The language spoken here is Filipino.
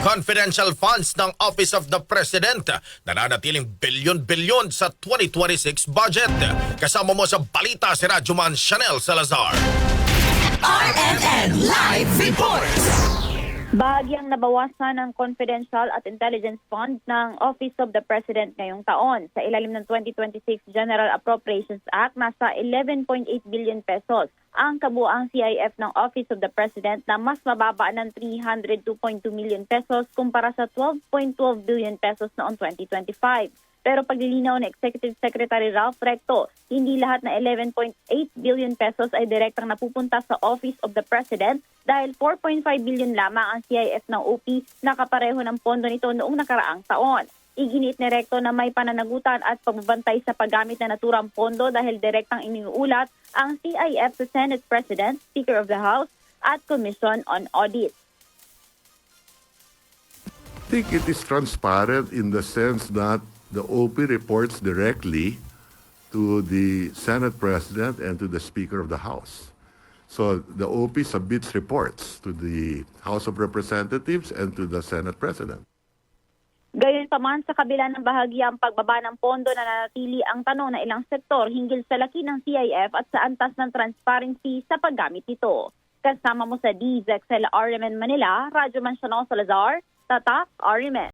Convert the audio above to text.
Confidential funds ng Office of the President nananatiling bilyon-bilyon sa 2026 budget. Kasama mo sa balita si Radyoman Chanel Salazar. RMN Live Reports! Bahagyang nabawasan ng Confidential at Intelligence Fund ng Office of the President ngayong taon. Sa ilalim ng 2026 General Appropriations Act, nasa 11.8 billion pesos ang kabuuang CIF ng Office of the President na mas mababa ng 302.2 million pesos kumpara sa 12.12 billion pesos noong 2025. Pero paglilinaw ng Executive Secretary Ralph Recto, hindi lahat na 11.8 billion pesos ay direktang napupunta sa Office of the President dahil 4.5 billion lamang ang CIF ng OP na kapareho ng pondo nito noong nakaraang taon. Iginit ni Recto na may pananagutan at pagbabantay sa paggamit na naturang pondo dahil direktang iniuulat ang CIF sa Senate President, Speaker of the House at Commission on Audit. I think it is transparent in the sense that the OP reports directly to the Senate President and to the Speaker of the House. So the OP submits reports to the House of Representatives and to the Senate President. Gayunpaman, sa kabila ng bahagyang pagbaba ng pondo, nananatili ang tanong na ilang sektor hinggil sa laki ng CIF at sa antas ng transparency sa paggamit nito. Kasama mo sa DZXL RMN Manila, Radyoman Chanel Salazar, Tatak RMN.